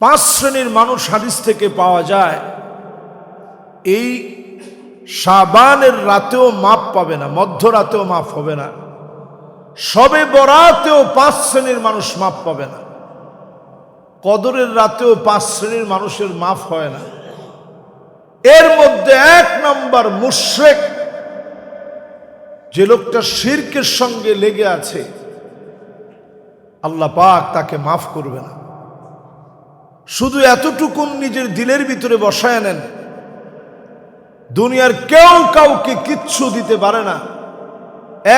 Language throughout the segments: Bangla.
পাঁচ শ্রেণীর মানুষ হাদিস থেকে পাওয়া যায় এই শাবানের রাতেও মাপ পাবে না, মধ্যরাতেও মাফ হবে না, শবে বরাতেও পাঁচ শ্রেণীর মানুষ মাপ পাবে না, কদরের রাতেও পাঁচ শ্রেণীর মানুষের মাফ হয় না। এর মধ্যে এক নম্বর মুশরিক, যে লোকটা শিরকের সঙ্গে লেগে আছে, আল্লাহ পাক তাকে মাফ করবে না। শুধু এতটুকুন নিজের দিলের ভিতরে বসায় নেন, দুনিয়ার কেউ কাউকে কিচ্ছু দিতে পারে না,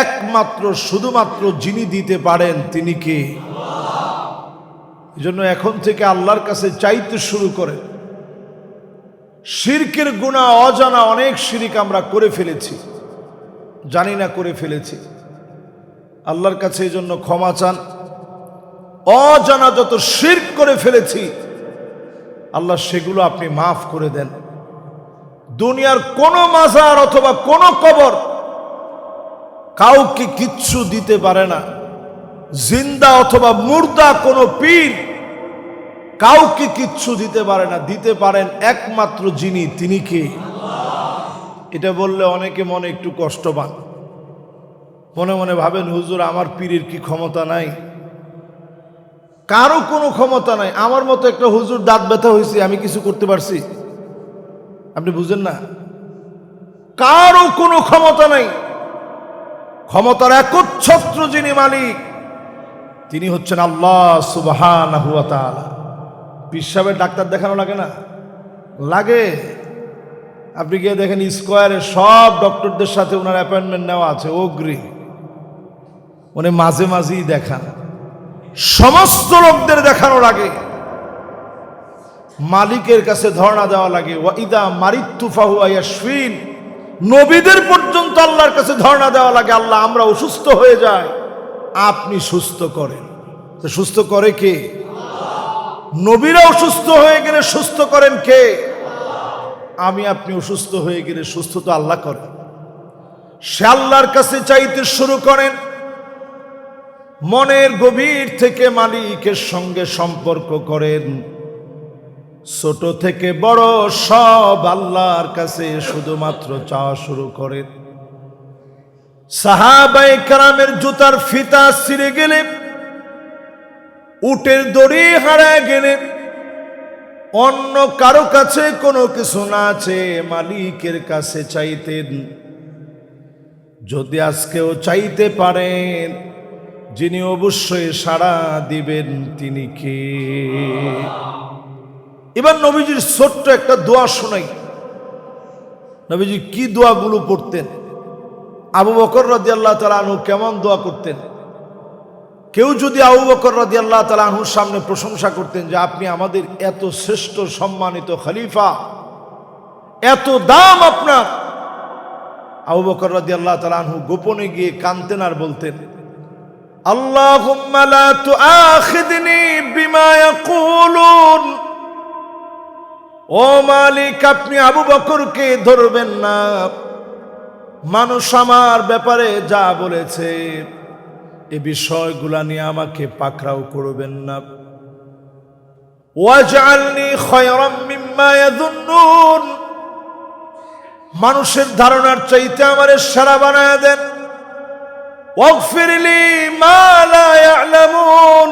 একমাত্র শুধুমাত্র যিনি দিতে পারেন তিনি কে? এই জন্য এখন থেকে আল্লাহর কাছে চাইতে শুরু করে। শিরকের গুনাহ অজানা অনেক শিরক আমরা করে ফেলেছি, জানি না করে ফেলেছি। আল্লাহর কাছে এই জন্য ক্ষমা চান। অজানা যত শিরক করে ফেলেছি আল্লাহ সেগুলো আপনি মাফ করে দেন। দুনিয়ার কোন মাজার অথবা কোন কবর কাউকে কিচ্ছু দিতে পারে না। জিন্দা অথবা মুর্দা কোন পীর কাউকে কিচ্ছু দিতে পারে না, দিতে পারেন একমাত্র যিনি, তিনি কে? এটা বললে অনেকে মনে একটু কষ্ট পান, মনে মনে ভাবেন হুজুর আমার পীরের কি ক্ষমতা নাই? কারো কোনো ক্ষমতা নাই। আমার মতো একটা হুজুর দাঁত ব্যথা হয়েছে, আমি কিছু করতে পারছি? আপনি বুঝেন না? কারো কোনো ক্ষমতা নাই। ক্ষমতার একচ্ছত্র যিনি মালিক তিনি হচ্ছেন আল্লাহ সুবহানাহু ওয়া তাআলা। পীর সাহেবের ডাক্তার দেখানো লাগে না? লাগে। আপনি গিয়ে দেখেন স্কয়ারে সব ডক্টরদের সাথে ওনার অ্যাপয়েন্টমেন্ট নেওয়া আছে, অগ্রিম। উনি মাঝে মাঝেই দেখান, সমস্ত লোকদের দেখানো লাগে, মালিকের কাছে ধর্ণা দেওয়া লাগে। ওয়াইদা মারিতু ফাহুয়া ইয়াশফিন, নবীদের পর্যন্ত আল্লাহর কাছে ধর্ণা দেওয়া লাগে, আল্লাহ আমরা অসুস্থ হয়ে যাই, আপনি সুস্থ করেন। তো সুস্থ করে কে? নবীরা অসুস্থ হয়ে গেলে সুস্থ করেন কে? আমি আপনি অসুস্থ হয়ে গেলে সুস্থ তো আল্লাহ করেন। সে আল্লাহর কাছে চাইতে শুরু করেন, মনের গভীর থেকে মালিকের সঙ্গে সম্পর্ক করেন। ছোট থেকে বড় সব আল্লাহর কাছে শুধুমাত্র চাওয়া শুরু করেন। সাহাবায়ে কেরামের জুতার ফিতা ছিঁড়ে গেলে, উটের দড়ি হারায় গেলে, অন্য কারো কাছে কোনো কিছু না চেয়ে মালিকের কাছে চাইতেন। যদি আজকেও চাইতে পারেন, যিনি অবশ্যই সাড়া দিবেন তিনি কে? এবার নবীজির ছোট্ট একটা দোয়া শোনাই। নবীজি কি দোয়াগুলো পড়তেন, আবু বকর রাদিয়াল্লাহু তাআলা আনহু কেমন দোয়া করতেন। কেউ যদি আবু বকর রাদিয়াল্লাহু তাআলা আনহুর সামনে প্রশংসা করতেন যে আপনি আমাদের এত শ্রেষ্ঠ সম্মানিত খলিফা, এত দাম আপনার, আবু বকর রাদিয়াল্লাহু তাআলা আনহু গোপনে গিয়ে কাঁদতেন আর বলতেন, আল্লাহুম্মা লা তুআখিযনি বিমা ইয়াকুলুন, ও মালিক আপনি আবু বকরকে ধরবেন না, মানুষ আমার ব্যাপারে যা বলেছে এ বিষয়গুলা নিয়ে আমাকে পাকড়াও করবেন না। ওয়াজআলনি খায়রাম মিম্মা ইয়াযুন্নুন, মানুষের ধারণার চাইতে আমারে সেরা বানায় দেন। ওয়াগফিরলি মা লা ইয়ালামুন,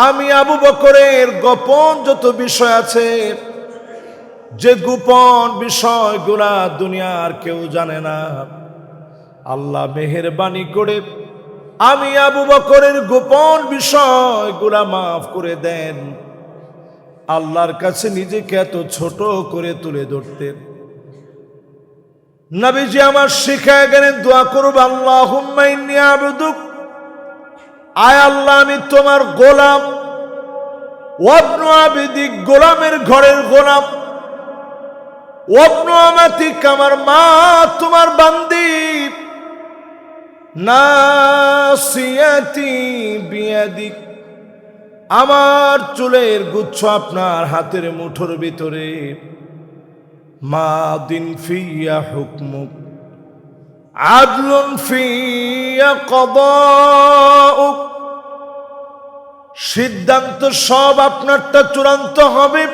আমি আবু বকরের গোপন যত বিষয় আছে, যে গোপন বিষয়গুলা দুনিয়ার কেউ জানে না, আল্লাহ মেহেরবানি করে আমি আবু বকরের গোপন বিষয়গুলা মাফ করে দেন। আল্লাহর কাছে নিজেকে এত ছোট করে তুলে ধরতেন। নবীজি আমার শিখায় গেলেন দোয়া করব, আল্লাহুম্মা ইন্নী আবদুক, আয় আল্লাহ আমি তোমার গোলাম, ওয়াবনু আবিদিক, গোলামের ঘরের গোলাম, ওয়াবনু আমাতিক, আমার মা তোমার বান্দি, নাসিয়াতি বিয়াদিক, আমার চুলের গুচ্ছ আপনার হাতের মুঠোর ভিতরে, মাদিন ফিয়া হুকমুক, আদলুন ফিয়া কদাউক, সিদ্ধান্ত সব আপনারটা চূড়ান্ত হবে।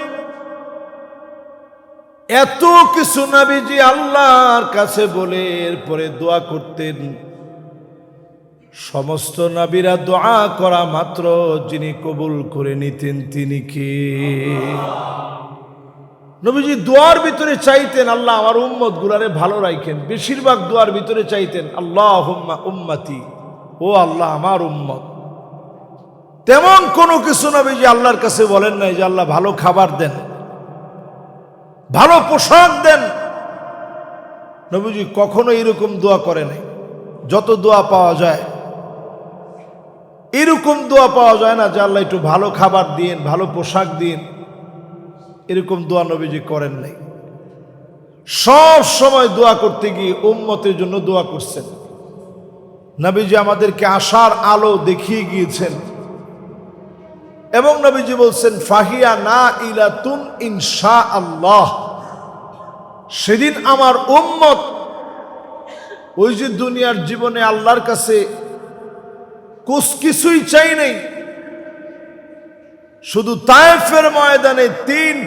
এত কিছু নবীজি আল্লাহর কাছে বলে এরপরে দোয়া করতেন। সমস্ত নবীরা দোয়া করা মাত্র যিনি কবুল করে নিতেন তিনি কে? নবীজি দোয়ার ভিতরে চাইতেন আল্লাহ আমার উম্মত গুলারে ভালো রাখেন। বেশিরভাগ দোয়ার ভিতরে চাইতেন আল্লাহুম্মা উম্মতি, ও আল্লাহ আমার উম্মত। তেমন কোনো কিছু নবীজি আল্লাহর কাছে বলেন নাই যে আল্লাহ ভালো খাবার দেন, ভালো পোশাক দেন। নবীজি কখনো এরকম দোয়া করে নাই। যত দোয়া পাওয়া যায় এরকম দোয়া পাওয়া যায় না যে আল্লাহ একটু ভালো খাবার দিন, ভালো পোশাক দিন। এরকম দোয়া নবীজি করেন নাই। সব সময় দোয়া করতে গিয়ে উম্মতের জন্য দোয়া করছেন। নবীজি আমাদেরকে আশার আলো দেখিয়ে গিয়েছেন এবং নবীজি বলছেন ফাহিয়া না ইলাতুন ইনশাআল্লাহ। সেদিন আমার উম্মত ওই যে দুনিয়ার জীবনে আল্লাহর কাছে কিছুই চাই নাই, শুধু তায়েফের ময়দানে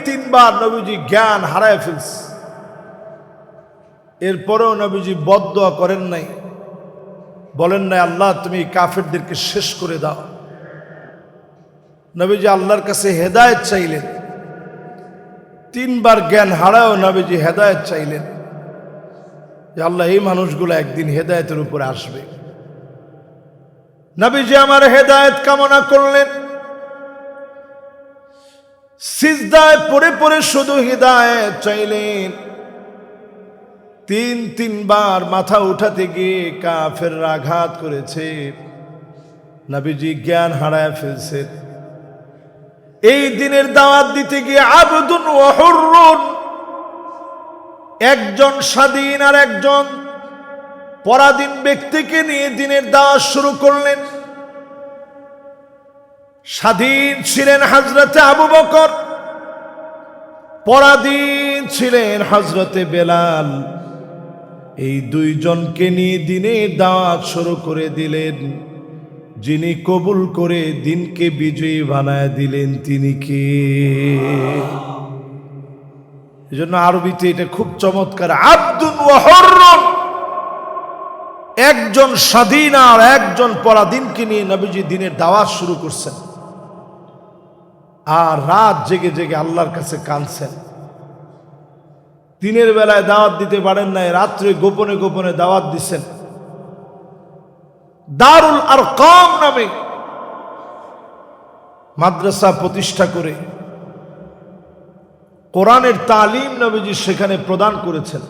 তিনবার নবীজি জ্ঞান হারায় ফেলছে। এরপরেও নবীজি বদদোয়া করেন নাই, বলেন নাই আল্লাহ তুমি কাফেরদেরকে শেষ করে দাও। নবীজি আল্লাহর কাছে হেদায়েত চাইলেন। তিনবার জ্ঞান হারায়ও নবীজি হেদায়েত চাইলেন যে আল্লাহ এই মানুষগুলো একদিন হেদায়েতের উপরে আসবে। নবীজি আমার হেদায়েত কামনা করলেন। সিজদায় পড়ে পড়ে শুধু হেদায়েত চাইলেন। তিনবার মাথা উঠাতে গিয়ে কাফেররা আঘাত করেছে। নবীজি জ্ঞান হারায় ফেলছেন। এই দিনের দাওয়াত দিতে গিয়ে আবদুন ওয়া হুররুন, একজন স্বাধীন আর একজন পরাধীন ব্যক্তিকে নিয়ে দিনের দাওয়াত শুরু করলেন। স্বাধীন ছিলেন হযরতে আবু বকর, পরাধীন ছিলেন হযরতে বেলাল। এই দুইজনকে নিয়ে দিনের দাওয়াত শুরু করে দিলেন। যিনি কবুল করে দিনকে বিজয়ী বানায় দিলেন তিনি কে? এজন্য আরবিতে এটা খুব চমৎকার, আবদুন ওয়া হুররুন। একজন স্বাধীন আর একজন পরাধীনকে নিয়ে নবীজি দিনের দাওয়াত শুরু করছেন। আর রাত জেগে জেগে আল্লাহর কাছে কাঁদছেন। দিনের বেলায় দাওয়াত দিতে পারেন নাই, রাত্রে গোপনে গোপনে দাওয়াত দিচ্ছেন। দারুল আরকাম নামে মাদ্রাসা প্রতিষ্ঠা করে কোরআনের তালিম নবীজি সেখানে প্রদান করেছেন।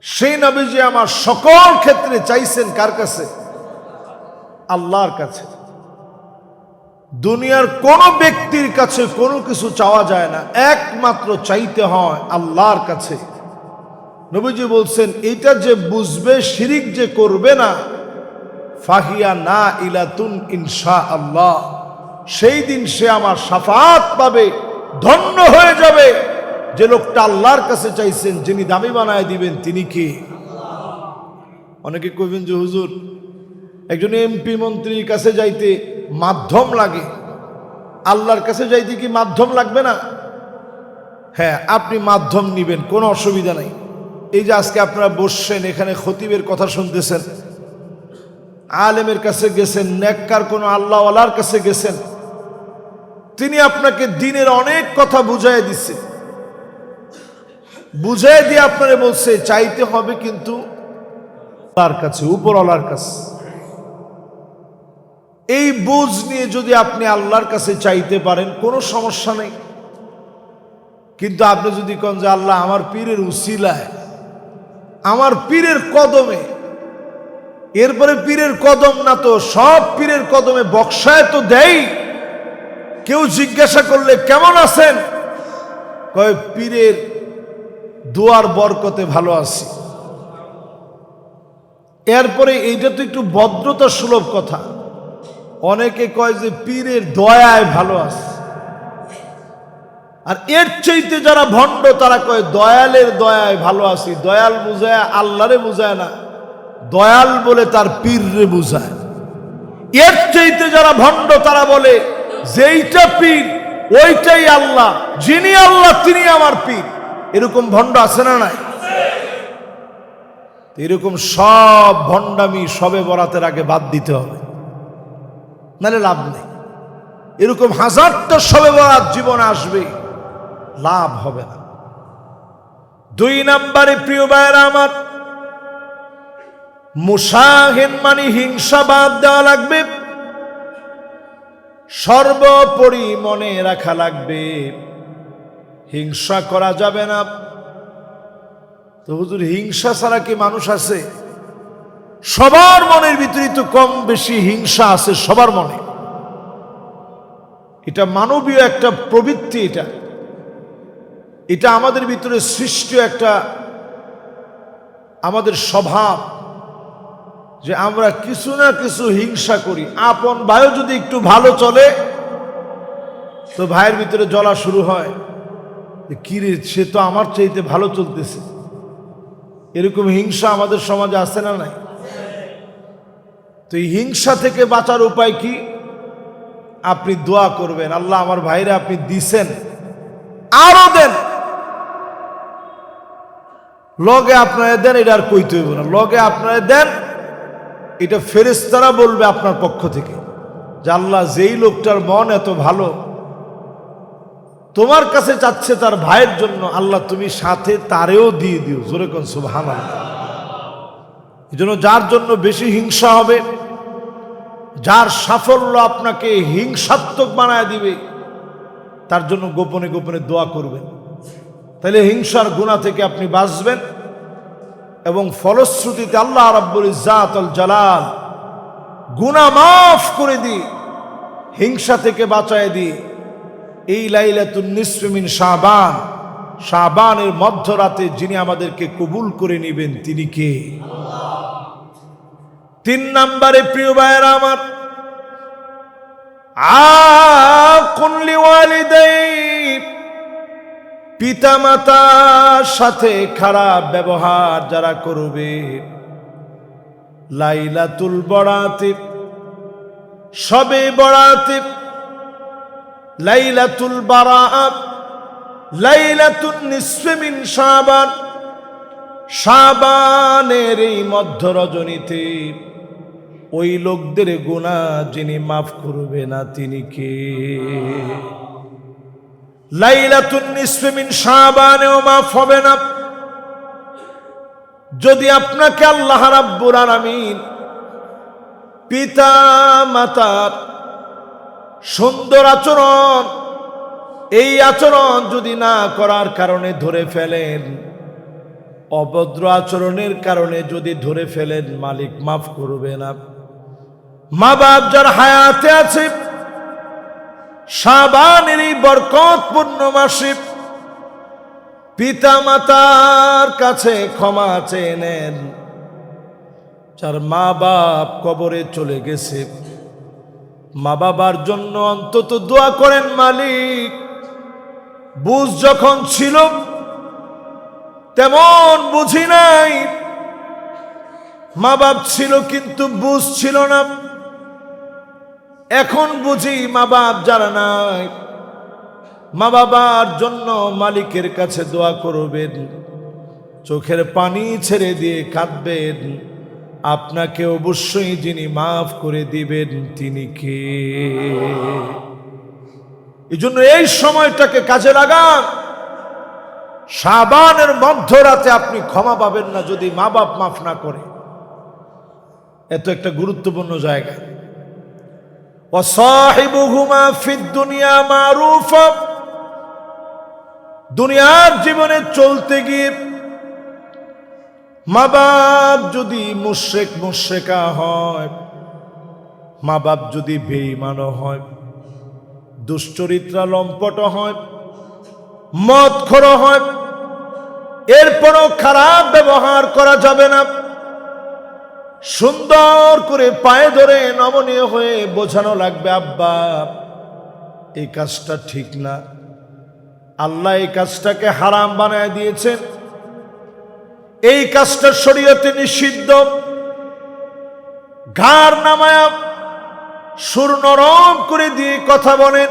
সেই নবীজি আমার সকল ক্ষেত্রে চাইছেন কার কাছে? আল্লাহর কাছে। দুনিয়ার কোন ব্যক্তির কাছে কোনো কিছু চাওয়া যায় না, একমাত্র চাইতে হয় আল্লাহর কাছে। নবীজি বলছেন এইটা যে বুঝবে, শিরিক যে করবে না, ফাহিয়া না ইলাতুন ইনশাআল্লাহ, সেই দিন সে আমার শাফাআত পাবে, ধন্য হয়ে যাবে। যে লোকটা আল্লাহর কাছে চাইছেন, যিনি দামি বানায় দিবেন তিনি কে? অনেকে কইবেন যে হুজুর একজন এমপি মন্ত্রীর কাছে যাইতে মাধ্যম লাগে, আল্লাহর কাছে যাইতে কি মাধ্যম লাগবে না? হ্যাঁ, আপনি মাধ্যম নিবেন, কোনো অসুবিধা নাই। এই যে আজকে আপনারা বসছেন এখানে খতিবের কথা শুনতেছেন, আলেমের কাছে গেছেন, নেককার কোনো আল্লাহওয়ালার কাছে গেছেন, তিনি আপনাকে দিনের অনেক কথা বুঝাই দিচ্ছে। বুঝাই দিয়ে আপনারা বলছে চাইতে হবে কিন্তু তার কাছে, উপরওয়ালার কাছে। এই বুঝ নিয়ে যদি আপনি আল্লাহর কাছে চাইতে পারেন কোনো সমস্যা নেই। কিন্তু আপনি যদি কোন যে আল্লাহ আমার পীরের উসিলায়, আমার পীরের কদমে, এরপরে পীরের কদম না তো সব পীরের কদমে বক্সায় তো দেই। কেউ জিজ্ঞাসা করলে কেমন আছেন, কয় পীরের দোয়ার বরকতে ভালো আছি। এরপরে এইটা তো একটু ভদ্রতা সুলভ কথা। অনেকে কয় যে পীরের দয়ায় ভালো আছে, আর এর চাইতে যারা ভণ্ড তারা কয় দয়ালের দয়ায় ভালো আছি। দয়াল বুঝায় আল্লাহরে বুঝায় না, দয়াল বলে তার পীররে বুঝায়। এর চাইতে যারা ভণ্ড তারা বলে যেইটা পীর ওইটাই আল্লাহ, যিনি আল্লাহ তিনি আমার পীর। এরকম ভণ্ড আছে না নাই? এরকম সব ভণ্ডামি সবে বরাতের আগে বাদ দিতে হবে, নাহলে লাভ নেই। এরকম হাজারটা সবে বরাত জীবনে আসবে, লাভ হবে না। 2 নম্বরে প্রিয় ভাইরা আমার, মুসাহিন মানে হিংসা বাদ দেওয়া লাগবে। সর্বোপরি মনে রাখা লাগবে হিংসা করা যাবে না। তো হুজুর হিংসা ছাড়া কি মানুষ আছে? সবার মনের ভিতরে তো কম বেশি হিংসা আছে, সবার মনে। এটা মানবীয় একটা প্রবৃত্তি, এটা আমাদের ভিতরে সৃষ্ট একটা আমাদের স্বভাব যে আমরা কিছু না কিছু হিংসা করি। আপন ভাইও যদি একটু ভালো চলে তো ভাইয়ের ভিতরে জ্বলা শুরু হয়, কি রে সে তো আমার চাইতে ভালো চলতেছে। এরকম হিংসা আমাদের সমাজে আছে না নাই? তো এই হিংসা থেকে বাঁচার উপায় কি? আপনি দোয়া করবেন, আল্লাহ আমার ভাইরা আপনি দিছেন, আরো দেন। লগে আপনারা দেন, এটা আর কইতে হইব না, লগে আপনারা দেন। এটা ফেরেশতারা বলবে আপনার পক্ষ থেকে যে আল্লাহ যেই লোকটার মন এত ভালো, তোমার কাছে চাচ্ছে তার ভাইয়ের জন্য, আল্লাহ তুমি সাথে তারেও দিয়ে দিও। জোরে কোন সুবহানাল্লাহ। এই জন্য যার জন্য বেশি হিংসা হবে, যার সাফল্য আপনাকে হিংসাত্মক বানায় দিবে, তার জন্য গোপনে গোপনে দোয়া করবেন। তাহলে হিংসার গুনাহ থেকে আপনি বাঁচবেন এবং ফলশ্রুতিতে আল্লাহ রাব্বুল ইজ্জাত আল জালাল গুনাহ মাফ করে দিয়ে হিংসা থেকে বাঁচায় দিয়ে এই লাইলাতুন নিসফি মিন শাবান, শাবানের মধ্যরাতে যিনি আমাদেরকে কবুল করে নেবেন তিনি কে? 3 নম্বরে প্রিয় ভাইরা আমার, আকুন লিওয়ালিদাই, পিতা মাতার সাথে খারাপ ব্যবহার যারা করবে, লাইলাতুল বরাতে, শবে বরাতে, লাইলাতুল বারাআত, লাইলাতুন নিসফি মিন শাবান, শাবানের এই মধ্য রজনীতে ওই লোকদের গুনাহ যিনি মাফ করবে না তিনি কে? লাইলাতুন নিসফি মিন শাবানেও মাফ হবে না যদি আপনাকে আল্লাহ রাব্বুল আলামিন পিতা মাতার সুন্দর আচরণ, এই আচরণ যদি না করার কারণে ধরে ফেলেন, অভদ্র আচরণের কারণে যদি ধরে ফেলেন, মালিক মাফ করবে না। মা বাপ যার হায়াতে আছে, শাবানের এই বরকতপূর্ণ মাসে পিতা মাতার কাছে ক্ষমা চেয়ে নেন। যার মা বাপ কবরে চলে গেছে, মা বাবার জন্য অন্তত দোয়া করেন, মালিক বুঝ যখন ছিল তেমন বুঝি নাই, মা বাপ ছিল কিন্তু বুঝ ছিল না, এখন বুঝি মা বাপ যারা নাই, মা বাবার জন্য মালিকের কাছে দোয়া করবেন, চোখের পানি ছেড়ে দিয়ে কাঁদবেন। আপনাকে অবশ্যই যিনি মাফ করে দিবেন তিনি কে? এই জন্য এই সময়টাকে কাজে লাগান। শাবানের মধ্যরাতে আপনি ক্ষমা পাবেন না যদি মা বাপ মাফ না করে। এত একটা গুরুত্বপূর্ণ জায়গা। ওয়াসাহিবুহুমা ফিদ দুনিয়া মারুফা, দুনিয়ার জীবনে চলতে গিয়ে মা বাপ যদি মুশরিক মুশরিকা হয়, মা বাপ যদি বেঈমান হয়, দুশ্চরিত্রা লম্পট হয়, মদখোর হয়, এরপরও খারাপ ব্যবহার করা যাবে না। সুন্দর করে পায়ে ধরে নমনীয় হয়ে বোঝানো লাগবে, আব্বা এই কাজটা ঠিক না, আল্লাহ এই কাজটাকে হারাম বানায় দিয়েছেন, এই কাজটা শরীয়তে নিষিদ্ধ। ঘাড় নামায়া সুর নরম করে দিয়ে কথা বলেন।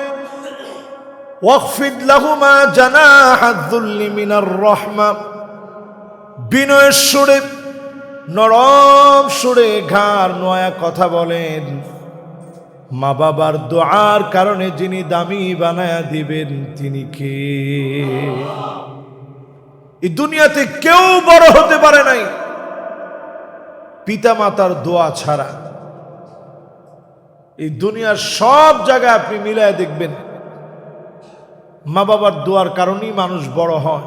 ওয়াখফিদ লাহুমা জানাহা যুল্লি মিনার রাহমা, বিনয়ের সুরে নরম সুরে ঘাড় নোয়া কথা বলেন। মা বাবার দোয়ার কারণে যিনি দামি বানায়া দিবেন তিনি কে? এই দুনিয়াতে কেউ বড় হতে পারে নাই পিতা মাতার দোয়া ছাড়া। এই দুনিয়ার সব জায়গায় আপনি মিলায় দেখবেন মা বাবার দোয়ার কারণেই মানুষ বড় হয়।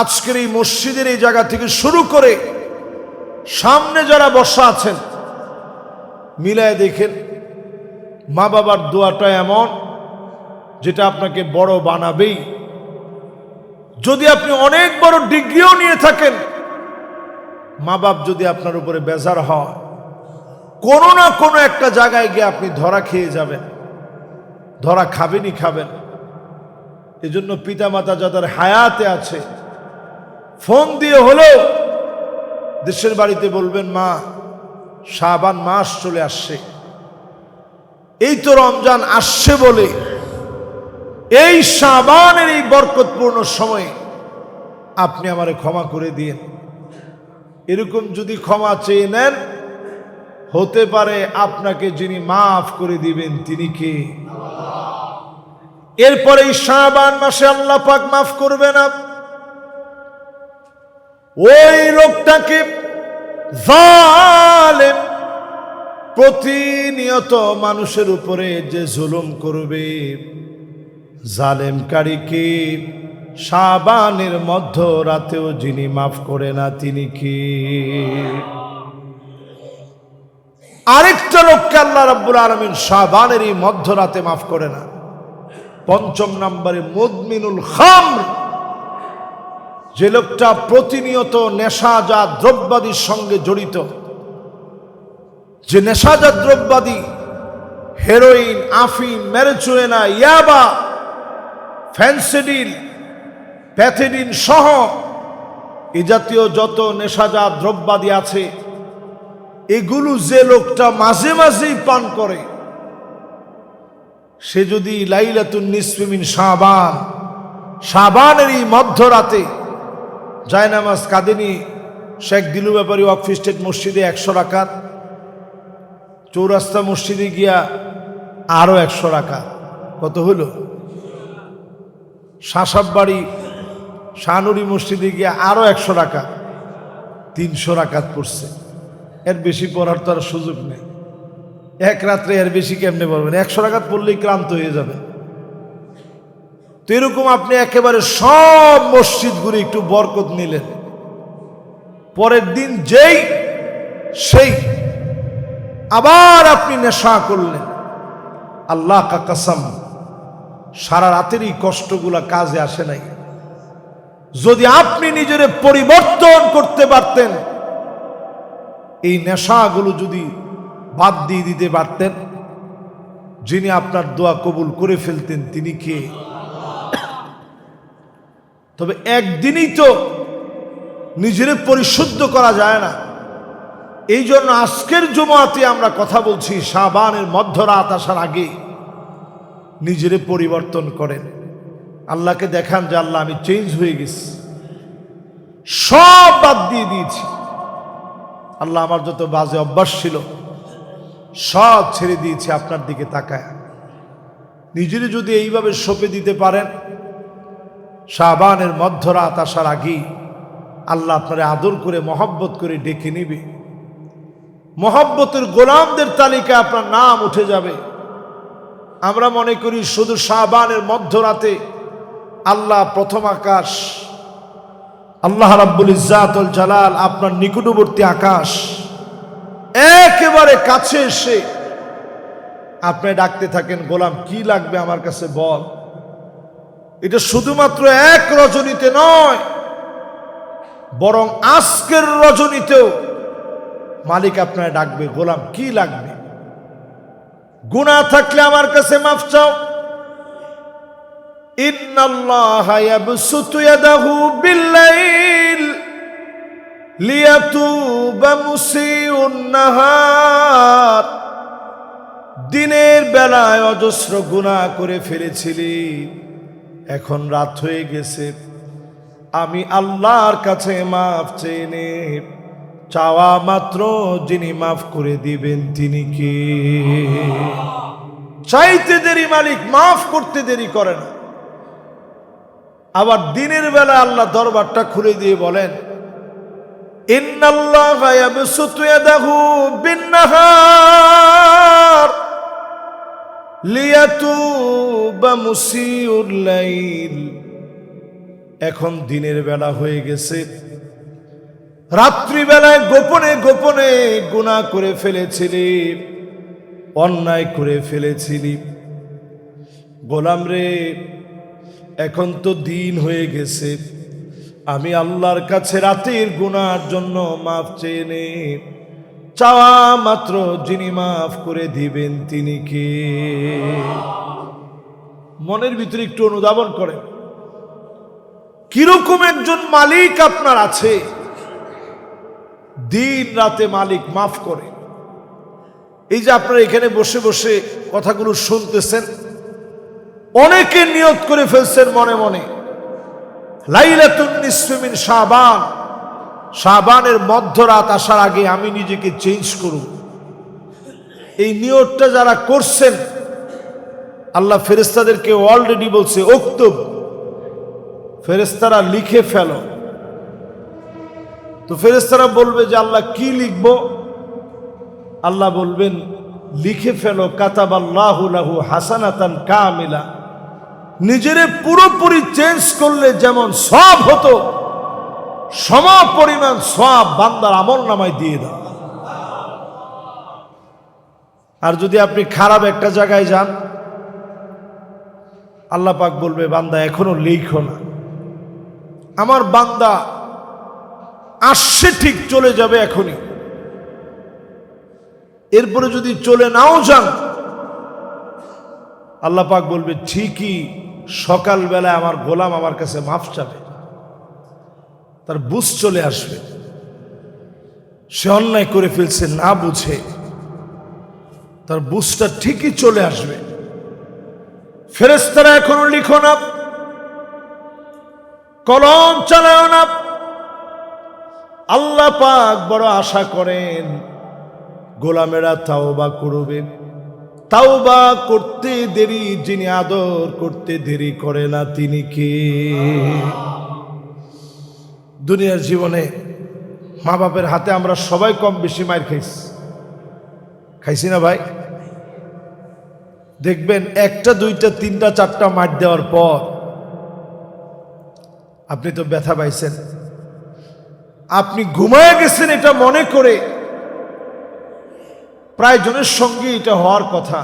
আজকের এই মসজিদের এই জায়গা থেকে শুরু করে সামনে যারা বসা আছেন মিলায় দেখেন মা বাবার দোয়াটা এমন যেটা আপনাকে বড় বানাবেই। যদি আপনি অনেক বড় ডিগ্রিও নিয়ে থাকেন, মা বাপ যদি আপনার উপরে বেজার হয়, কোনো না কোনো একটা জায়গায় গিয়ে আপনি ধরা খেয়ে যাবেন, ধরা খাবেনই খাবেন। এজন্য পিতা মাতা যাদের হায়াতে আছে ফোন দিয়ে হলেও দেশের বাড়িতে বলবেন, মা শাবান মাস চলে আসছে, এই তো রমজান আসছে বলে এই শাবানের এই বরকতপূর্ণ সময়ে আপনি আমারে ক্ষমা করে দিন। এরকম যদি ক্ষমা চেয়ে নেন, হতে পারে আপনাকে যিনি মাফ করে দিবেন তিনি কে? এরপরে এই শাবান মাসে আল্লাহ পাক মাফ করবে না ওই লোকটাকে, জালেম, প্রতিনিয়ত মানুষের উপরে যে জুলুম করবে, জালেমকারীকে শাবানের মধ্য রাতেও যিনি মাফ করে না তিনি কি? আরেকটা লোককে আল্লাহ রাব্বুল আলামিন শাবানের এই মধ্যরাতে মাফ করে না। পঞ্চম নম্বরে মুদমিনুল খামর, যে লোকটা প্রতিনিয়ত নেশাজাত দ্রব্যাদির সঙ্গে জড়িত, যে নেশাজাত দ্রব্যাদি হেরোইন, আফিম, ম্যারিজুয়ানা, ইয়াবা, ফেন্সিডিল, প্যাথেডিন সহ এ জাতীয় যত নেশাজাত দ্রব্যাদি আছে, এগুলো যে লোকটা মাঝে মাঝেই পান করে, সে যদি লাইলাতুন নিসফি মিন শাবান, শাবানের এই মধ্যরাতে জায়নামাজ কাঁদেনি, শেখ দিলু ব্যাপারী ওয়াকফ স্টেট মসজিদে 100 রাকাত, চৌরাস্তা মসজিদে গিয়া আরো 100 রাকাত, কত হলো? শাসাববাড়ি শাহনুরি মসজিদে গিয়া আরো 100 রাকাত, 300 রাকাত পড়ছে। এর বেশি পড়ার তো আর সুযোগ নেই। এক রাত্রে এর বেশি কেমনে পড়বেন? 100 রাকাত পড়লেই ক্লান্ত হয়ে যাবে। তো এরকম আপনি একেবারে সব মসজিদ ঘুরে একটু বরকত নিলেন, পরের দিন যেই সেই আবার আপনি নেশা করলেন। আল্লাহ কা কসম, সারা রাতের এই কষ্টগুলা কাজে আসে নাই। যদি আপনি নিজের পরিবর্তন করতে পারতেন, এই নেশাগুলো যদি বাদ দিয়ে দিতে পারতেন, যিনি আপনার দোয়া কবুল করে ফেলতেন তিনি কে? তবে একদিনই তো নিজের পরিশুদ্ধ করা যায় না। এই জন্য আজকের জুমাতে আমরা কথা বলছি, শাবানের মধ্যরাত আসার আগে নিজের পরিবর্তন করেন। আল্লাহকে দেখান যে আল্লাহ আমি চেঞ্জ হয়ে গেছি, সব বাদ দিয়ে দিয়েছি। আল্লাহ আমার যত বাজে অভ্যাস ছিল সব ছেড়ে দিয়েছি আপনার দিকে তাকায়। নিজের যদি এইভাবে সঁপে দিতে পারেন, শাবানের মধ্যরাত আসার আগেই আল্লাহ আপনারে আদর করে মহব্বত করে ডেকে নিবে। মহব্বতের গোলামদের তালিকায় আপনার নাম উঠে যাবে। আমরা মনে করি শুধু শাবানের মধ্যরাতে আল্লাহ প্রথম আকাশ, আল্লাহ রাব্বুল ইজ্জাত ওয়াল জালাল আপনার নিকটবর্তী আকাশ একেবারে কাছে এসে আপনি ডাকতে থাকেন, গোলাম কি লাগবে আমার কাছে বল। এটা শুধুমাত্র এক রজনীতে নয়, বরং আজকের রজনীতেও মালিক আপনার ডাকবে, গোলাম কি লাগবে। গুনাহ থাকলে আমার কাছে মাফ চাও। ইন্নাল্লাহা ইয়াবসুতু ইয়াদাহু বিল্লাইল লিয়াতুবা মুসিউন নাহার দিনের বেলায় অজস্র গুনাহ করে ফেলেছিলি, এখন রাত হয়ে গেছে, আমি আল্লাহর কাছে মাফ চেয়ে নে। চাওয়া মাত্র যিনি মাফ করে দিবেন তিনি কে? চাইতে দেরি মালিক, মাফ করতে দেরি করে না। আবার দিনের বেলা আল্লাহ দরবারটা খুলে দিয়ে বলেন, ইন্নাল্লাহা ইয়াবসুতু ইয়াদাহু বিন-নাহার লিয়াতুবা মুসিউল লাইল। এখন দিনের বেলা হয়ে গেছে, রাত্রিবেলায় গোপনে গোপনে গুনাহ করে ফেলেছিলি, অন্যায় করে ফেলেছিলি। গোলাম রে, এখন তো দিন হয়ে গেছে, আমি আল্লাহর কাছে রাতের গুনার জন্য মাফ চেয়ে নে। চাওয়া মাত্র যিনি মাফ করে দিবেন তিনি কে? মনের ভিতরে একটু অনুধাবন করেন, কিরকম একজন মালিক আপনার আছে, দিন রাতে মালিক মাফ করে। এই যে আপনারা এখানে বসে বসে কথাগুলো শুনতেছেন, অনেকে নিয়ত করে ফেলছেন মনে মনে, লাইলাতুন নিসফি মিন শাবান, শাবানের মধ্যরাত আসার আগে আমি নিজেকে চেঞ্জ করব। এই নিয়তটা যারা করছেন, আল্লাহ ফেরেশতাদেরকে অলরেডি বলছে, উক্তুব, ফেরেশতারা লিখে ফেলো। তো ফেরেশতারা বলবে যে আল্লাহ কি লিখব? আল্লাহ বলবেন, লিখে ফেলো কাতাবাল্লাহু লাহু হাসানাতান কামিলা। নিজেরে পুরোপুরি চেঞ্জ করলে যেমন সওয়াব হতো, সম পরিমাণ সওয়াব বান্দার আমলনামায় দিয়ে দাও। আর যদি আপনি খারাপ একটা জায়গায় যান, আল্লাহ পাক বলবে, বান্দা এখনো লিখো না, আমার বান্দা আসছে ঠিক, চলে যাবে এখনই। এরপরে যদি চলে নাও যান, আল্লাহ পাক বলবে, ঠিকই সকালবেলায় আমার গোলাম আমার কাছে মাফ চাবে, তার বুঝ চলে আসবে, সে অন্যায় করে ফেলছে না বুঝে, তার বুঝটা ঠিকই চলে আসবে। ফেরেশতারা এখনো লিখো না, কলম চালাও না। আল্লাহ পাক বড় আশা করেন গোলামেরা তাওবা করবে। তাওবা করতে দেরি, যিনি আদর করতে দেরি করে না তিনি কে? দুনিয়ার জীবনে মা বাপের হাতে আমরা সবাই কম বেশি মার খাইছি না ভাই? দেখবেন একটা দুইটা তিনটা চারটা মার দেওয়ার পর আপনি তো ব্যথা পাইছেন, আপনি ঘুমায় গেছেন এটা মনে করে। প্রায় জনের সঙ্গে এটা হওয়ার কথা,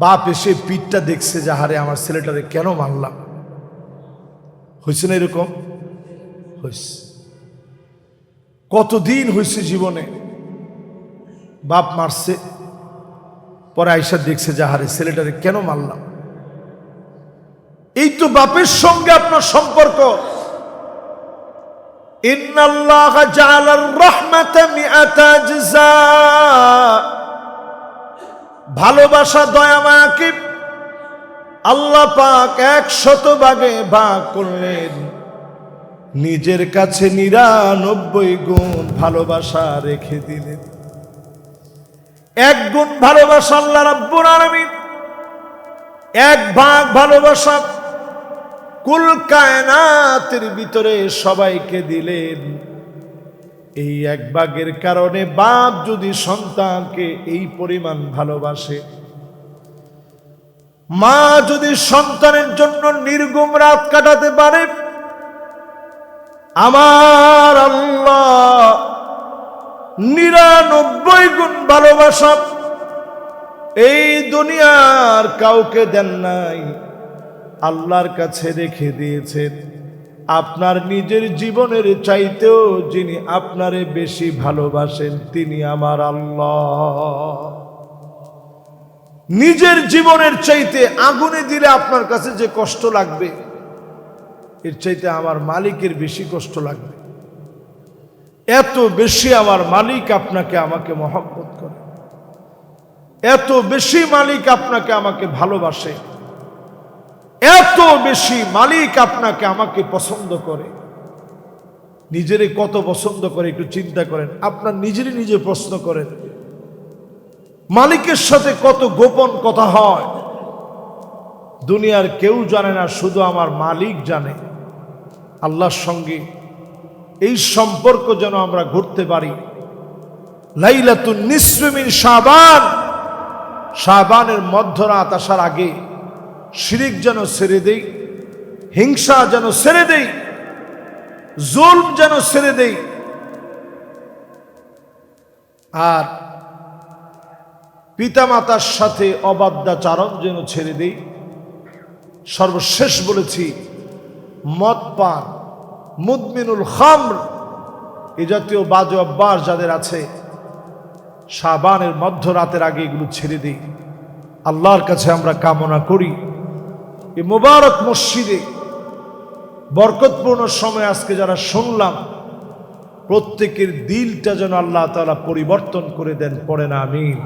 বাপ এসে পিঠটা দেখছে যে হারে আমার ছেলেটারে কেন মারলাম। হয়েছে না এরকম? হয়েছে। কতদিন হয়েছে জীবনে বাপ মারছে, পরে আইসা দেখছে যে হারে ছেলেটারে কেন মারলাম। এই তো বাপের সঙ্গে আপনার সম্পর্ক। ইন্নাল্লাহা জাআলার রাহমাতা মিআতা জাযা, ভালোবাসা দয়া মায়াকে আল্লাহ পাক 100 ভাগে ভাগ করলেন, নিজের কাছে 99 গুণ ভালোবাসা রেখে দিলেন। 1 গুণ ভালোবাসা আল্লাহ রাব্বুল আলামিন 1 ভাগ ভালোবাসা কুল কায়নাতের ভিতরে সবাইকে দিলেন। এই 1 ভাগের কারণে বাপ যদি সন্তানকে এই পরিমাণ ভালোবাসে, মা যদি সন্তানের জন্য নির্ঘুম রাত কাটাতে পারে, আমার আল্লাহ 99 গুণ ভালোবাসা এই দুনিয়ার কাউকে দেন নাই, আল্লাহর কাছে রেখে দিয়েছেন। আপনার নিজের জীবনের চাইতেও যিনি আপনারে বেশি ভালোবাসেন তিনি আমার আল্লাহ। নিজের জীবনের চাইতে আগুনে দিলে আপনার কাছে যে কষ্ট লাগবে, এর চাইতে আমার মালিকের বেশি কষ্ট লাগবে। এত বেশি আমার মালিক আপনাকে আমাকে মহব্বত করে। এত বেশি মালিক আপনাকে আমাকে ভালোবাসে, এত বেশি মালিক আপনাকে আমাকে পছন্দ করে। নিজেরে কত পছন্দ করে একটু চিন্তা করেন, আপনার নিজেরই নিজে প্রশ্ন করেন। মালিকের সাথে কত গোপন কথা হয়, দুনিয়ার কেউ জানে না, শুধু আমার মালিক জানে। আল্লাহর সঙ্গে এই সম্পর্ক যেন আমরা গড়তে পারি। লাইলাতুন নিসফি মিন শাবান, শাবানের মধ্যরাত আসার আগে শিরিক যেন ছেড়ে দেই, হিংসা যেন ছেড়ে দেই, জুলম যেন ছেড়ে দেই, আর পিতামাতার সাথে অবাধ্যাচারণ যেন ছেড়ে দেই। সর্বশেষ বলেছি, মদ পান, মুদমিনুল খামর, এই জাতীয় বাজে অভ্যাস যাদের আছে, শাবানের মধ্যরাতের আগে এগুলো ছেড়ে দিই। আল্লাহর কাছে আমরা কামনা করি এই মুবারক মসজিদে বরকতপূর্ণ সময় আজকে যারা শুনলাম, প্রত্যেকের দিলটা যেন আল্লাহ তাআলা পরিবর্তন করে দেন। পড়ে না আমিন।